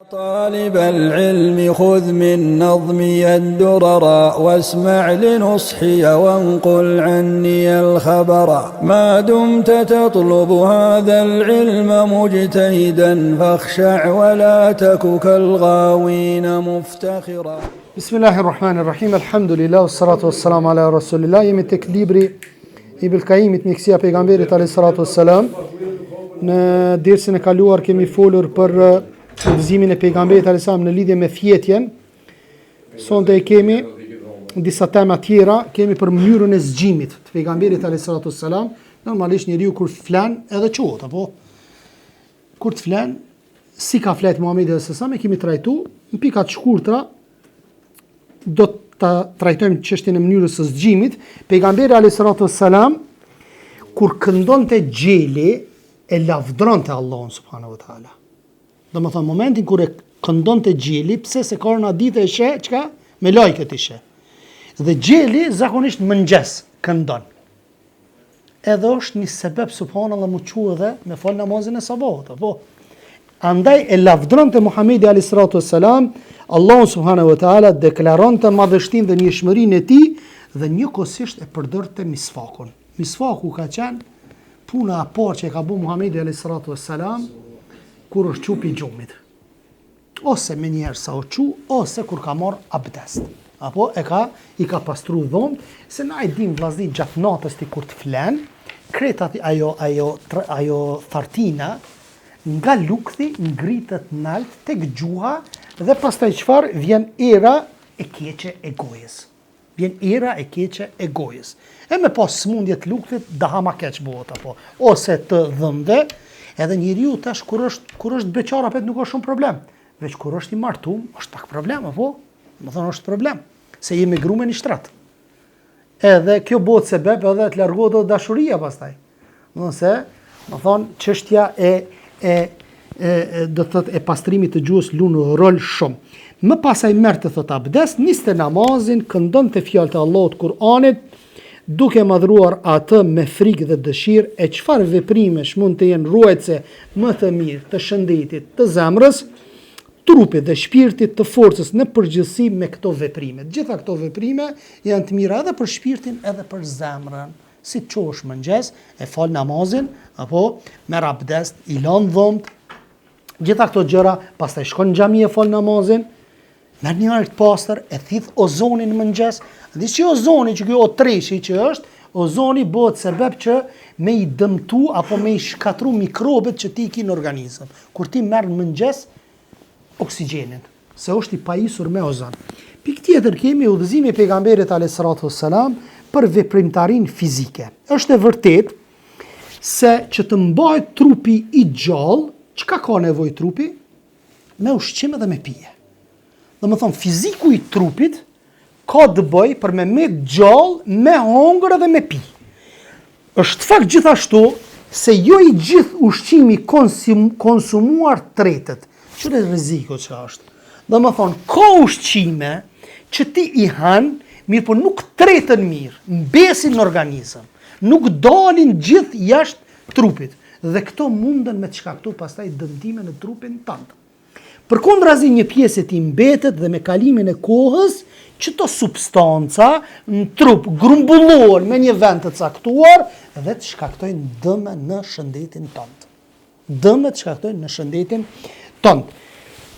طالب العلم خذ من نظمي الدرر واسمع لنصحي وانقل عني الخبر ما دمت تطلب هذا العلم مجتهدا فاخشع ولا تك كالغاوين مفتخرا. بسم الله الرحمن الرحيم الحمد لله والصلاة والسلام على رسول الله. Jemi tek libri i Ibn-Qayyimit Mjekësia e pejgamberit alayhi salatu wassalam. Në dersin e kaluar kemi folur për udhëzimin e pejgamberit alayhi salam në lidhje me fjetjen. Sonte kemi disa tema tjera, kemi për mënyrën e zgjimit të pejgamberit alayhi salatu wassalam. Normalisht njeriu kur flan edhe quhet, apo kur të flan si ka flet Muhamedi alayhi salam e kemi trajtuar në pika të shkurtra. Do të trajtojmë çështjen e mënyrës së zgjimit. Pejgamberi alayhi salatu wassalam kur këndonte xheli e lavdronte Allahun subhanahu wa taala. Domethënë momentin kur e këndonte xheli, pse se korona ditë e sheh, çka? Me lajket i sheh. Dhe xheli zakonisht mëngjes këndon. Edhe është një sebeb subhanallahu më quë edhe me fal namazin e sabahut, apo andaj e lavdronte Muhamedi alayhi salatu wassalam, Allahu subhanahu wa taala deklaronte madhështinë dhe njëshmërinë e tij dhe njëkohësisht e përdorte misfakun. Misfaku ka qenë puna e parë që e ka bëu Muhamedi alayhi salatu wassalam kur është qupi gjumit. Ose me njerë sa u qu, ose kur ka marr abdest. Apo i ka pastru dhomt, se na i dim vllazni gjatë natës ti kur të flen, kretat ajo thartina nga lukthi ngritet nalt tek gjuha dhe pastaj çfarë vjen era e keqe e gojës. Vjen era e keqe e gojës. E me pas smundje të lukthit daha ma keq bëhet apo ose të dhëmve, edhe njeriu tash kur është beqar apet nuk është shumë problem. Veç kur është i martuar është pak problem apo? Do thonë është problem, se jemi grume në shtrat. Edhe kjo bëhet sebeb edhe të largohet dashuria pastaj. Do thonë çështja do thot e pastrimit të gjuhës lun rol shumë. Më pasaj merrte thot abdest, niste namazin, këndonte fjalët e Allahut Kur'anit, duke madhruar atë me frikë dhe dëshirë, e çfarë veprimesh mund të jenë ruajtëse më të mirë të shëndetit të zemrës, trupit dhe shpirtit të forcës në përgjithësi me këto veprime. Gjitha këto veprime janë të mira edhe për shpirtin edhe për zemrën. Si të qosh mëngjes, e fal namazin, apo merr abdest, i lan dhomt, gjitha këto gjëra, pastaj shkon në xhami e fal namazin, merr një ajër të pastër, e thith ozonin mëngjes. Dhe që ozoni që kjo otreshi që është, ozoni bëhet sebeb që me i dëmtu apo me i shkatru mikrobet që ti ki në organizëm. Kur ti merr në mëngjes oksigjenin, se është i pajisur me ozon. Pikë tjetër kemi udhëzimin e pejgamberit alayhi salatu wassalam për veprimtarinë fizike. Është e vërtet se që të mbahet trupi i gjallë, çka ka nevojë trupi? Me ushqim dhe me pije. Domethënë fiziku i trupit ka të bëj për me gjallë, me hongër dhe me pi. Është fakt gjithashtu se jo i gjithë ushqimi konsumuar tretet. Çfarë rreziku që është? Domethënë ka ushqime që ti i han, mirë po nuk tretën mirë, mbesin në organizëm, nuk dalin gjithë jashtë trupit. Dhe këto munden me të shkaktu pastaj dëmtime në trupin tënd. Përkundrazi një pjesë e tij mbetet dhe me kalimin e kohës, çdo substanca në trup grumbullohen me një vend të caktuar dhe të shkaktojnë dëme në shëndetin tënd. Dëme të shkaktojnë në shëndetin tënd.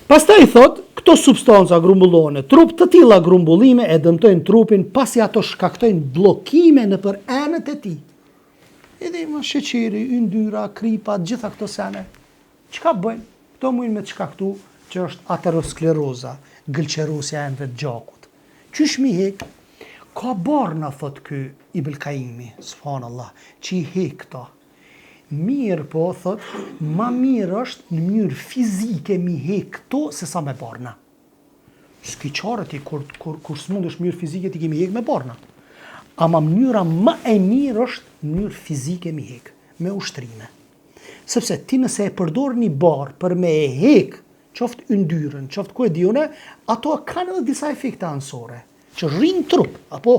Pastaj thot, këto substanca grumbullohen në trup, të tilla grumbullime e dëmtojnë trupin, pasi ato shkaktojnë bllokime nëpër enët e tij. Edhe më sheqeri, yndyra, kripat, gjitha këto sene. Çka bëjnë? Këto mujnë me të shkaktu që është ateroskleroza, gëlqerosja e enëve të gjakut. Qysh mi hek? Ka barna, thot ky Ibn-Qayyimi, subhanallah, që i hek këto. Mirë po, thot, ma mirë është në mënyrë fizike mi hek këto se sa me barna. S'ki qarë ti, kur s'mundesh mënyrë fizike ti kemi hek me barna. Ama mënyra më e mirë është mënyrë fizike mi hek, me ushtrime. Sepse ti nëse e përdor një barë për me e hek, qoftë yndyrën, qoftë ku e diune, ato kanë edhe disa efekte anësore, që rrinë trup, apo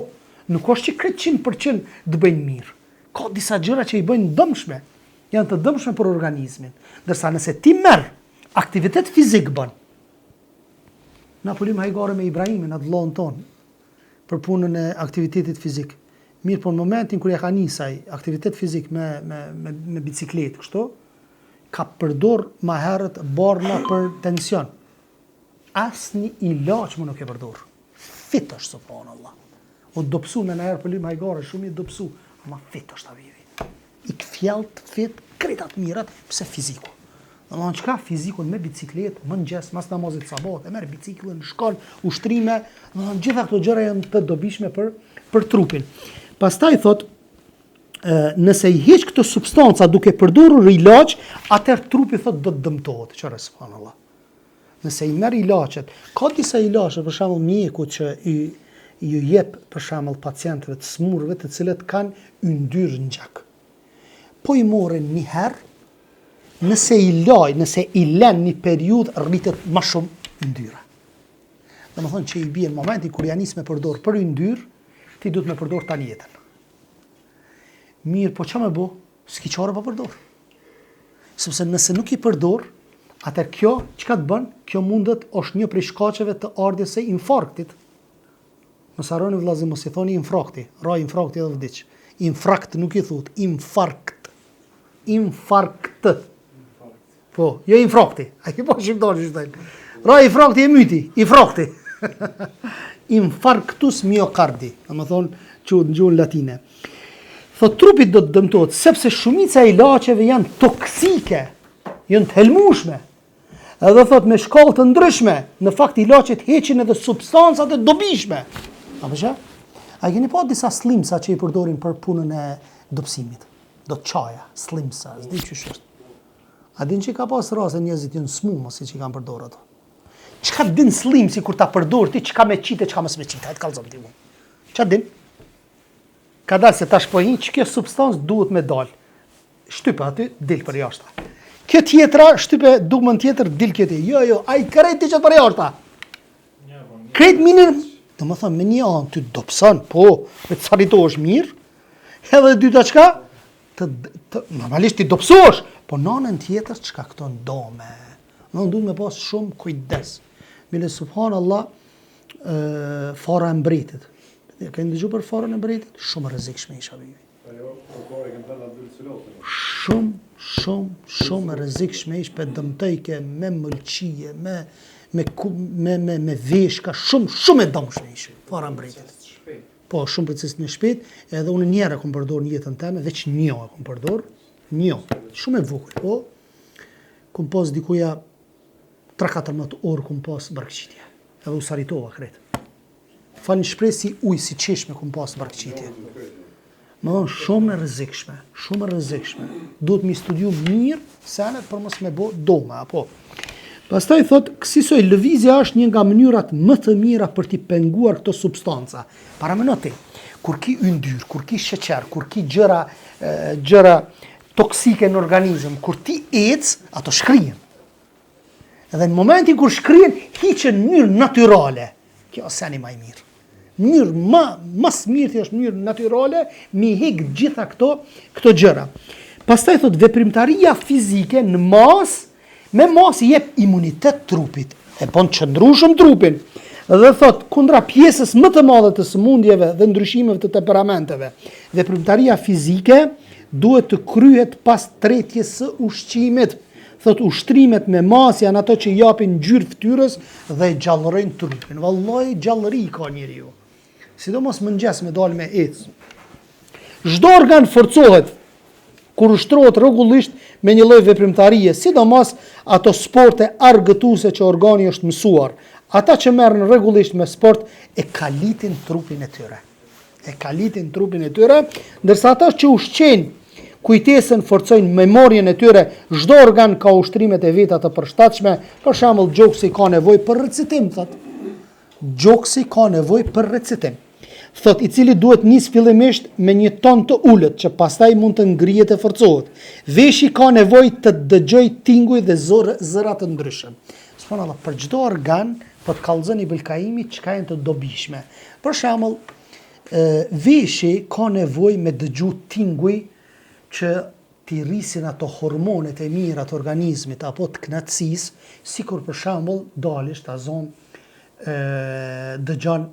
nuk është që kretë 100% të bëjnë mirë. Ka disa gjëra që i bëjnë dëmshme, janë të dëmshme për organizmin. Dërsa nëse ti merr aktivitet fizik bën, Na pulim hajgare me Ibrahimin, atë vllahun ton, për punën e aktivitetit fizik. Mirë, po në momentin kur ja ka nisaj aktivitet fizik me bicikletë, kështu, ka përdor ma herët barna për tension. Asnjë ilaç më nuk e përdor. Fit është, subhanallah. O dopsu me në herë pulim hajgare, shumë i dopsu, ama fit është avivi. I këfjalt, fit, kretat mirat, pse fiziku. Dhe më qka fizikun me biciklet, më ngjes, mas namazit sabat, e merë biciklën, shkon, ushtrime, dhe gjitha këto gjëra janë të dobishme për trupin. Pastaj thot, nëse i heq këto substanca duke përdorur ilaç, atëherë trupi thot do të dëmtohet, çfarë subhanallah. Nëse i merr ilaçet, ka disa ilaçe, për shembull mjeku që ju jep për shembull pacientëve të smurëve të cilët kanë yndyrë në gjak. Po i morën një herë, nëse i lën një periudhë rritet më shumë yndyra. Domethënë që i bie në momentin kur ja nis me përdor për yndyr, ti duhet me përdor tani jetën. Mirë, po ç'a më bë? S'ki çfarë pa përdor. Sepse nëse nuk i përdor, atëherë kjo çka të bën? Kjo mundet është një prej shkaqeve të ardhjes së infarktit. Mos harroni vëllazë, mos i thoni infarkti, ra infarkti edhe vdiq. Infarkt nuk i thot, infarkt. Infarkt. Po, jo infarkti. A ke pa shqiptar që thënë? Ra infarkti e myti, infarkti. Infarctus myocardi, domethënë quhet në gjuhën latine. Thot trupit do të dëmtohet sepse shumica e ilaçeve janë toksike, janë të helmueshme. Edhe thot me shkallë të ndryshme, në fakt ilaçet heqin edhe substancat e dobishme. Apo çka? A keni pa disa slimsa që i përdorin për punën e dobësimit? Do të çaja, slimsa, s'di ç'është. A din që ka pas raste njerëzit janë smumë si që kanë përdorur ato. Çka din slimsi kur ta përdor ti, çka me qite, çka mos me qite, hajt kallzon ti. Ç'a din? Ka dalë se tash po hiq kjo substancë duhet me dal. Shtype aty, dil për jashtë. Kjo tjetra, shtype dugmën tjetër, dil kjo ti. Jo, ai kret ti çet për jashtë. Kret minir, domethënë me një anë ty dobson, po, me saritohesh mirë. Edhe dyta çka? Normalisht ti dobsohesh, po në anën tjetër çka këto ndome. Në duhet me pas shumë kujdes. Mile subhanallah, fara e mbretit. Keni dëgjuar për farën e mbretit? Shumë rrezikshme isha bibi. Shumë rrezikshme ish për dëmtojke me mëlçije, me veshka, shumë e dëmshme ish fara e mbretit. Po, shumë precis në shpejt, edhe unë njerë e kom përdor në jetën teme, veç një e kom përdor, shumë e vogël, po, kom pas dikuja 3-14 orë kom pas barkëqitje, edhe u saritova kretë. Fa një shprej si ujë, si qeshme kom pas barkëqitje. Më dhënë shumë e rrezikshme, duhet mi studiu mirë, senet për mos me bo dome, apo. Pastaj thot, kësisoj lëvizja është një nga mënyrat më të mira për t'i penguar këto substanca. Paramendoti, kur ki yndyr, kur ki sheqer, kur ki gjëra toksike në organizëm, kur ti ec, ato shkrijen. Edhe në momentin kur shkrijen, hiqen në mënyrë natyrale. Kjo është seni më i mirë. Mënyrë mas mirë ti është mënyrë natyrale, mi hik gjitha këto gjëra. Pastaj thot, veprimtaria fizike në me mas i jep imunitet trupit, e bon qëndrushëm trupin, dhe thot, kundra pjesës më të madhe të sëmundjeve dhe ndryshimeve të temperamenteve, veprimtaria fizike duhet të kryhet pas tretjes së ushqimit. Thot, ushtrimet me mas janë ato që japin ngjyrë fytyrës dhe gjallërojnë trupin. Vallai gjallëri ka njeriu. Sidomos mëngjes me dal me ecë. Çdo organ forcohet kur ushtrohet rregullisht me një lloj veprimtarie, sidomos ato sporte argëtuese që organi është mësuar. Ata që merren rregullisht me sport e kalitin trupin e tyre. Ndërsa ata që ushqejnë kujtesën, forcojnë memorien e tyre, çdo organ ka ushtrimet e veta të përshtatshme. Për shembull, gjoksi ka nevojë për recitim, thot. Gjoksi ka nevojë për recitim. Thot, i cili duhet nis fillimisht me një ton të ulët, që pastaj mund të ngrihet e forcohet. Veshi ka nevojë të dëgjoj tinguj dhe zëra të ndryshëm. Subhanallahu, për çdo organ po të kallëzon i bëlkaimi çka janë të dobishme. Për shembull, veshi ka nevojë me dëgju tinguj që t'i rrisin ato hormonet e mira të organizmit apo të knatësisë, sikur për shembull dalish ta zon dëgjon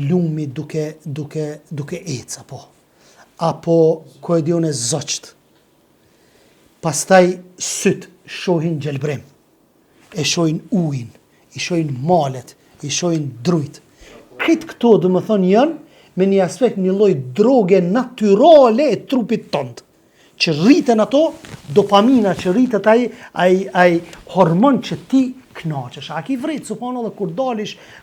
lumi duke ecë apo ku e diun e zoqt. Pastaj syt shohin gjelbrim, e shohin ujin, i shohin malet, i shohin drujt. Këtë këto dhe më thonë janë me një aspekt një lloj droge natyrale e trupit tënd. Që rriten ato, dopamina që rritet ai hormon që ti knaqesh. A ki vrit, subhanallahu,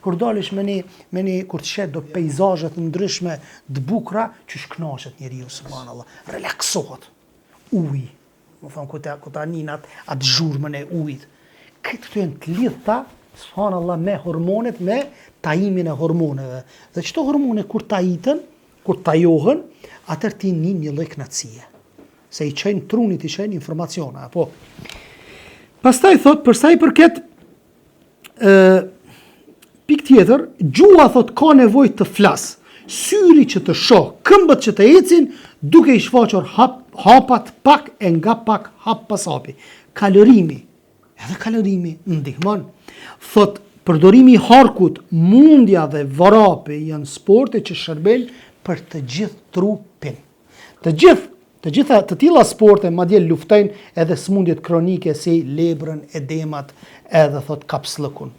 kur dalish me një kur të shet do peizazhe të ndryshme të bukura, që knaqet njeriu, subhanallahu. Relaksohet. Uji. Më thonë ku ta ninat atë zhurmën e ujit. Këto janë të lidhta, subhanallahu, me hormonet, me tajimin e hormoneve. Dhe çto hormone kur tajiten, kur tajohen, atëherë ti një lloj kënaqësie. Se i qenë trunit, i qenë informaciona. Apo. Pastaj thot, përsa i përket pik tjetër, gjua thot ka nevojë të flas, syri që të shoh, këmbët që të ecin, duke i shfaqur hapat pak e nga pak hap pas hapi. Kalorimi, edhe kalorimi ndihmon. Thot, përdorimi i harkut, mundja dhe varapi janë sporte që shërben për të gjithë trupin. Të gjitha të tilla sporte madje luftojnë edhe smundjet kronike si lebrën, edemat, edhe thot kapslëkun.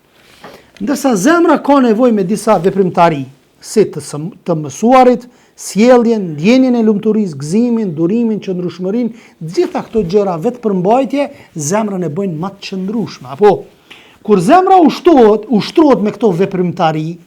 Ndërsa zemra ka nevojë me disa veprimtari, si të mësuarit, sjelljen, ndjenjen e lumturisë, gëzimin, durimin, qëndrueshmërinë, gjitha këto gjëra vetë për mbajtje, zemrën e bëjnë më të qëndrueshme. Apo kur zemra ushtrohet me këto veprimtari,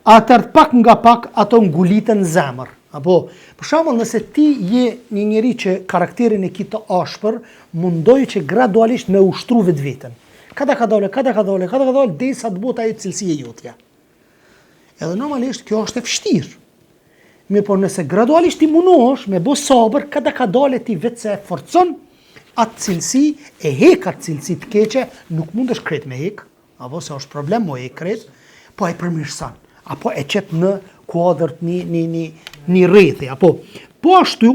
atëherë pak nga pak ato nguliten zemër. Apo, për shembull, nëse ti je një njeri që karakterin e ki të ashpër, mundoj që gradualisht me ushtru vetveten. Kada ka dole, derisa të bëhet ajo cilësia jotja. Edhe normalisht kjo është e vështirë. Mirë, por nëse gradualisht ti munohesh me bë sabër, kada ka dole ti vetë se e forcon atë cilësi, e hek atë cilësi të keqe, nuk mundesh krejt me hek, apo se është problem mo e krejt, po e përmirëson, apo e qet në kuadër një rrethi, apo po ashtu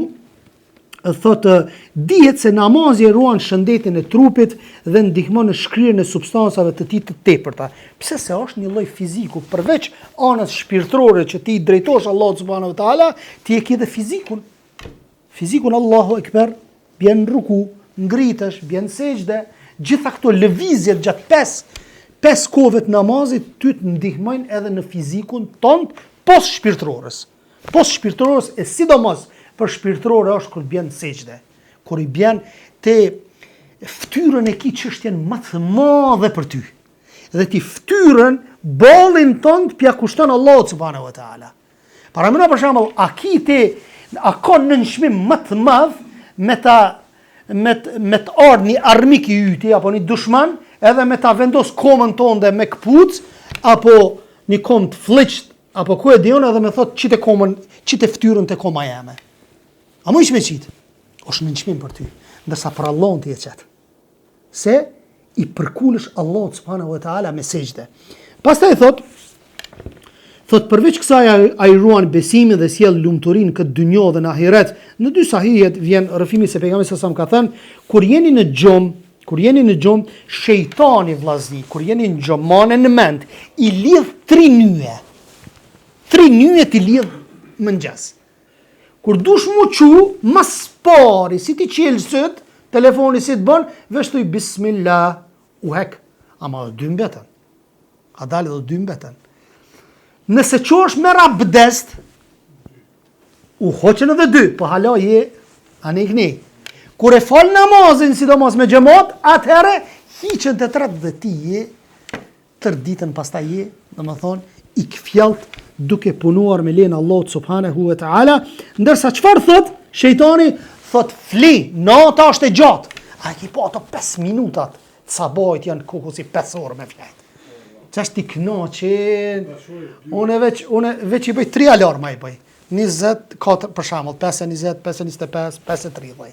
thotë dihet se namazi ruan shëndetin e trupit dhe ndihmon në shkrirjen e substancave të tij të tepërta. Pse se është një lloj fiziku, përveç anës shpirtërore që ti drejtosh Allahut subhanahu wa taala, ti e ke dhe fizikun. Fizikun Allahu ekber, bjen ruku, ngritesh, bjen sejdë, gjitha këto lëvizjet gjatë 5 kohëve të namazit ty të ndihmojnë edhe në fizikun tënd pos shpirtërorës. Pos shpirtërorës e sidomos për shpirtërore është kur bjen sejdë. Kur i bjen te ftyrën e ki çështjen më të madhe për ty. Dhe ti ftyrën bollin tënd pja kushton Allahu subhanahu wa taala. Para mëna për shembull, a ka nënshmim më të madh me të ardhë një armik i yti apo një dushman, edhe me ta vendos komën tonde me këpuc, apo një kom të fliqt, apo ku e dion edhe me thot qite ftyrën të koma jeme. A mu ish me qitë? është nënçmim për ty. Ndërsa për Allahun ti e qetë. Se i përkulësh Allahut subhanahu wa taala me sejdë. Pastaj thot përveç kësaj ai ruan besimin dhe sjell lumturinë këtë dynjë dhe në ahiret. Në dy sahihet vjen rrëfimi se pejgamberi sa ka thënë, kur jeni në xhum, shejtani vllazni, kur jeni në xhomane në mend, i lidh 3 nyje. 3 nyje ti lidh mëngjes. Kur dush mu qu, mas pari, si ti qelë sët, telefoni si të bën, veshtuj bismillah, u hek. Ama dhe 2 mbetën. A dalë dhe 2 mbetën. Nëse qosh me rabdest, u hoqen edhe 2, po hala je anikni. Kur e fal namazin, sidomos me xhamat, atëherë hiqen të tret dhe ti je, tër ditën pastaj je, dhe më thonë, i këfjalt duke punuar me lenë Allahut subhanahu wa ta'ala, ndërsa çfarë thot? Shejtani thot fli, nata është e gjatë. A ki po ato 5 minutat, sabajt janë kuku si 5 orë me fjajt. Qashtë ti knoqin, une veç i bëj 3 alarma i bëj. 24, për shambull, 5:20, 5:25, 5:30.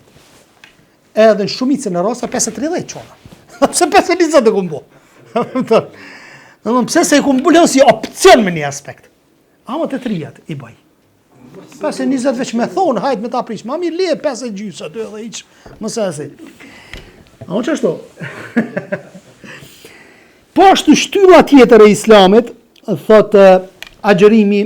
Edhe në shumicën e rasa 5:30 qona. Pse 5:20 e kumbo? Pse se i kumbo si opcion me një aspekt. Ama të 3 i bëj. 5:20 veç me thonë, hajt me ta prish. Ma mirë lije 5:30, aty edhe iq, mëse asi. Ama që ashtu? Po ashtu shtylla tjetër e Islamit, thotë agjërimi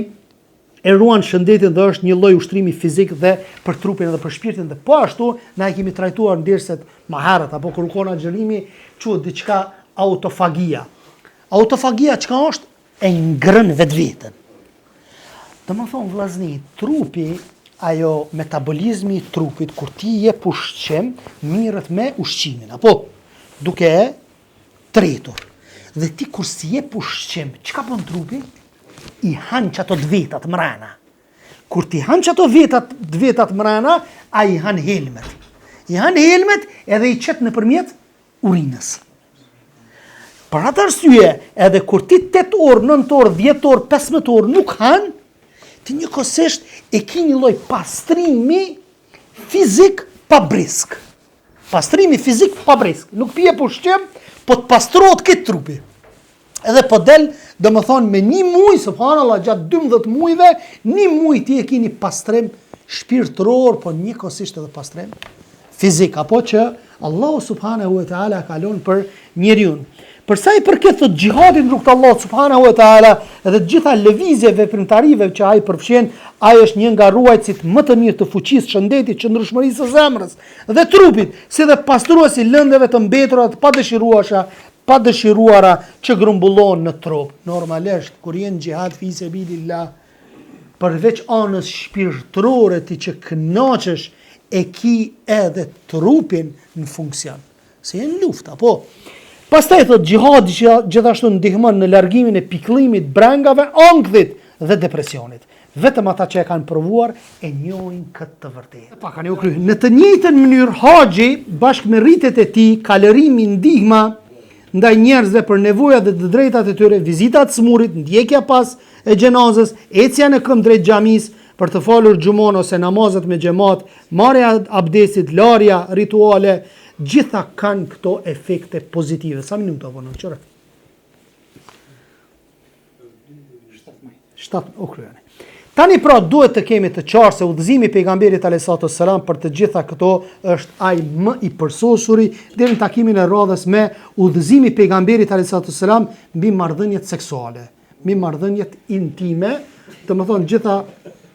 e ruan shëndetin dhe është një lloj ushtrimi fizik dhe për trupin dhe për shpirtin dhe po ashtu na e kemi trajtuar nderset më herët apo kur kon agjërimi quhet diçka autofagia. Autofagia çka është? E ngrën vetveten. Domethënë vllazni, trupi, ajo metabolizmi i trupit kur ti jep ushqim, mirret me ushqimin, apo duke e tretur. Dhe ti kur si jep ushqim, çka bën trupi? I han çato vetat mrena. Kur ti han çato vetat mrena, ai han helmet. I han helmet edhe i qet nëpërmjet urinës. Për atë arsye, edhe kur ti 8 orë, 9 orë, 10 orë, 15 orë nuk han, ti njëkohësisht e ke një lloj pastrimi fizik pa brisk. Pastrimi fizik pa brisk. Nuk pije ushqim, po të pastrohet këtë trupi. Edhe po del, domethënë me 1 muaj, subhanallahu, gjatë 12 muajve, 1 muaj ti e ke një pastrim shpirtëror, po njëkohësisht edhe pastrim fizik, apo që Allahu subhanahu wa taala ka lënë për njeriu. Për sa i përket të xhihadit në rrugt të Allahut subhanahu wa taala dhe të gjitha lëvizjeve veprimtarive që ai përfshin, ai është një nga ruajtësit më të mirë të fuqisë, shëndetit, qëndrueshmërisë së zemrës dhe trupit, si dhe pastruesi lëndëve të mbetura të padëshiruara që grumbullon në trup. Normalisht kur jeni xhihad fi sabilillah, përveç anës shpirtërore ti që kënaqesh e ki edhe trupin në funksion. Se jenë lufta, po. Pastaj thot xhihadi që gjithashtu ndihmon në largimin e pikëllimit, brengave, ankthit dhe depresionit. Vetëm ata që e kanë provuar e njohin këtë të vërtetë. Pa kanë u kryer. Në të njëjtën mënyrë haxhi bashkë me rritet e tij ka lërimi ndihma ndaj njerëzve për nevojat dhe të drejtat e tyre, vizitat smurit, ndjekja pas e xhenazës, ecja në këmbë drejt xhamis për të falur xhumon ose namazet me xhamat, marrja abdesit, larja rituale, gjitha kanë këto efekte pozitive. Sa minuta po në qëre? 7 o kryeni. Tani pra duhet të kemi të qartë se udhëzimi i pejgamberit alayhisalatu wassalam për të gjitha këto është ai më i përsosuri deri në takimin e radhës me udhëzimi i pejgamberit alayhisalatu wassalam mbi marrëdhëniet seksuale, mbi marrëdhëniet intime, domethënë gjitha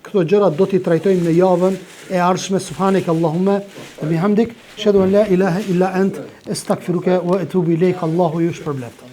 këto gjëra do t'i trajtojmë në javën e ardhshme. Subhanak Allahumma wa bihamdik, ashhadu an la ilaha illa ant, astaghfiruka wa atubu ilayk. Allahu ju shpërblet.